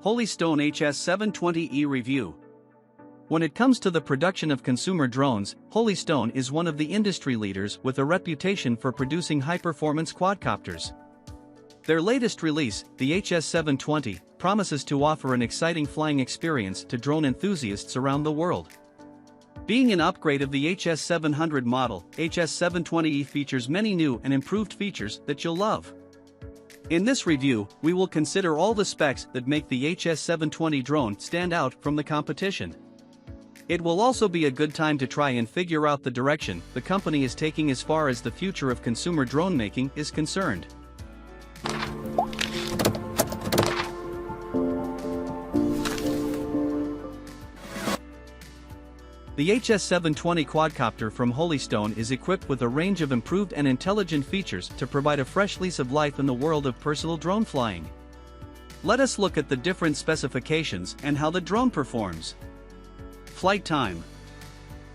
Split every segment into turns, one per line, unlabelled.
Holy Stone HS720 Review. When it comes to the production of consumer drones, Holy Stone is one of the industry leaders with a reputation for producing high-performance quadcopters. Their latest release, the HS720, promises to offer an exciting flying experience to drone enthusiasts around the world. Being an upgrade of the HS700 model, HS720 features many new and improved features that you'll love. In this review, we will consider all the specs that make the HS720 drone stand out from the competition. It will also be a good time to try and figure out the direction the company is taking as far as the future of consumer drone making is concerned. The HS720 quadcopter from Holy Stone is equipped with a range of improved and intelligent features to provide a fresh lease of life in the world of personal drone flying. Let us look at the different specifications and how the drone performs. Flight time.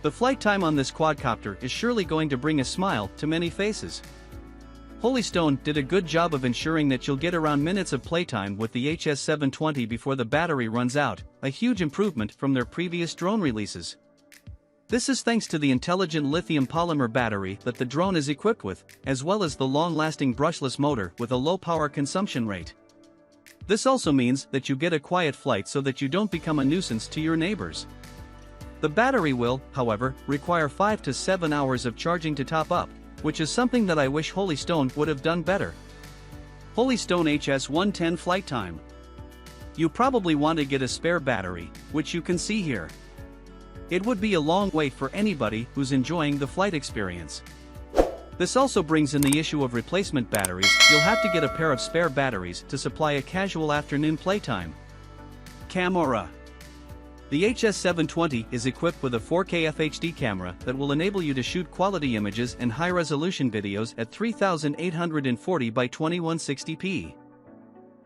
The flight time on this quadcopter is surely going to bring a smile to many faces. Holy Stone did a good job of ensuring that you'll get around minutes of playtime with the HS720 before the battery runs out, a huge improvement from their previous drone releases. This is thanks to the intelligent lithium polymer battery that the drone is equipped with, as well as the long-lasting brushless motor with a low power consumption rate. This also means that you get a quiet flight so that you don't become a nuisance to your neighbors. The battery will, however, require 5 to 7 hours of charging to top up, which is something that I wish Holy Stone would have done better. Holy Stone HS110 flight time. You probably want to get a spare battery, which you can see here. It would be a long wait for anybody who's enjoying the flight experience. This also brings in the issue of replacement batteries. You'll have to get a pair of spare batteries to supply a casual afternoon playtime. Camera. The HS720 is equipped with a 4K FHD camera that will enable you to shoot quality images and high-resolution videos at 3840 by 2160p.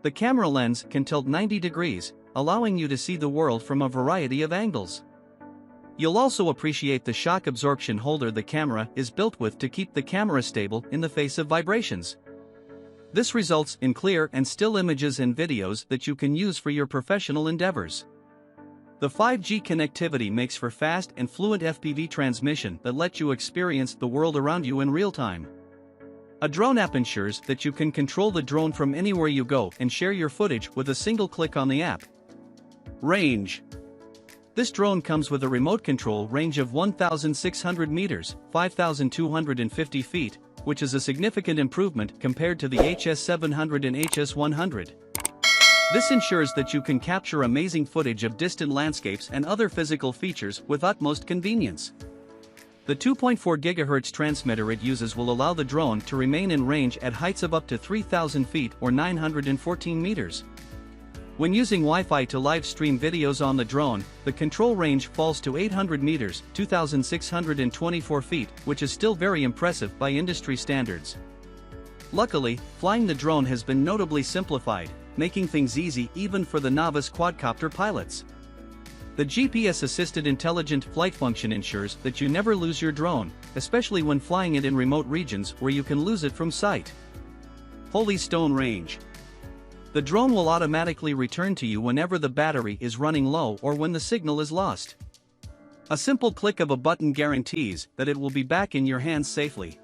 The camera lens can tilt 90 degrees, allowing you to see the world from a variety of angles. You'll also appreciate the shock absorption holder the camera is built with to keep the camera stable in the face of vibrations. This results in clear and still images and videos that you can use for your professional endeavors. The 5G connectivity makes for fast and fluent FPV transmission that lets you experience the world around you in real time. A drone app ensures that you can control the drone from anywhere you go and share your footage with a single click on the app. Range. This drone comes with a remote control range of 1,600 meters, 5,250 feet, which is a significant improvement compared to the HS700 and HS100. This ensures that you can capture amazing footage of distant landscapes and other physical features with utmost convenience. The 2.4 GHz transmitter it uses will allow the drone to remain in range at heights of up to 3,000 feet or 914 meters. When using Wi-Fi to live stream videos on the drone, the control range falls to 800 meters, 2,624 feet, which is still very impressive by industry standards. Luckily, flying the drone has been notably simplified, making things easy even for the novice quadcopter pilots. The GPS-assisted intelligent flight function ensures that you never lose your drone, especially when flying it in remote regions where you can lose it from sight. Holy Stone range. The drone will automatically return to you whenever the battery is running low or when the signal is lost. A simple click of a button guarantees that it will be back in your hands safely.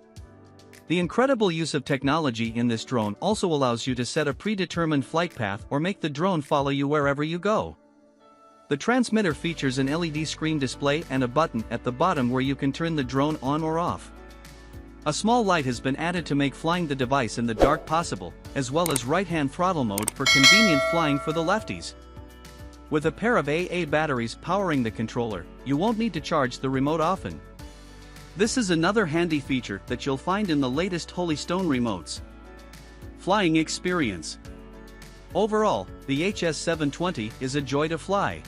The incredible use of technology in this drone also allows you to set a predetermined flight path or make the drone follow you wherever you go. The transmitter features an LED screen display and a button at the bottom where you can turn the drone on or off. A small light has been added to make flying the device in the dark possible, as well as right-hand throttle mode for convenient flying for the lefties. With a pair of AA batteries powering the controller, you won't need to charge the remote often. This is another handy feature that you'll find in the latest Holy Stone remotes. Flying experience. Overall, the HS720 is a joy to fly.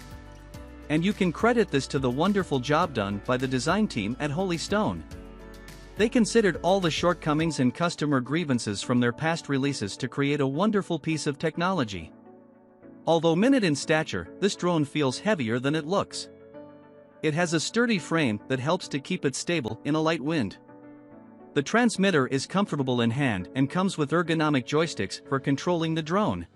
And you can credit this to the wonderful job done by the design team at Holy Stone. They considered all the shortcomings and customer grievances from their past releases to create a wonderful piece of technology. Although minute in stature, this drone feels heavier than it looks. It has a sturdy frame that helps to keep it stable in a light wind. The transmitter is comfortable in hand and comes with ergonomic joysticks for controlling the drone.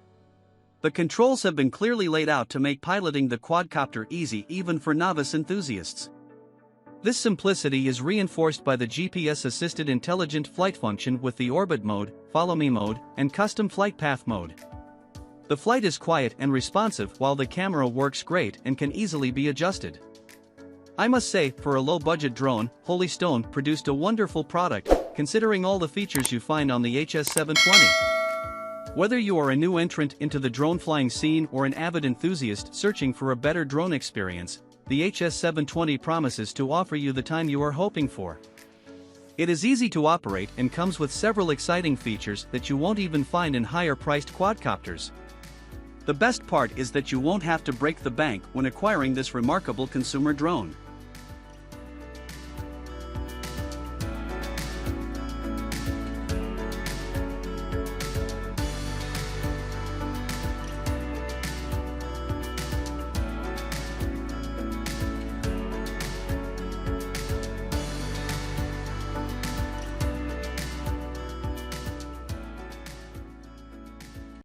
The controls have been clearly laid out to make piloting the quadcopter easy even for novice enthusiasts. This simplicity is reinforced by the GPS-assisted intelligent flight function with the orbit mode, follow me mode, and custom flight path mode. The flight is quiet and responsive while the camera works great and can easily be adjusted. I must say, for a low-budget drone, Holy Stone produced a wonderful product, considering all the features you find on the HS720. Whether you are a new entrant into the drone flying scene or an avid enthusiast searching for a better drone experience, the HS720 promises to offer you the time you are hoping for. It is easy to operate and comes with several exciting features that you won't even find in higher-priced quadcopters. The best part is that you won't have to break the bank when acquiring this remarkable consumer drone.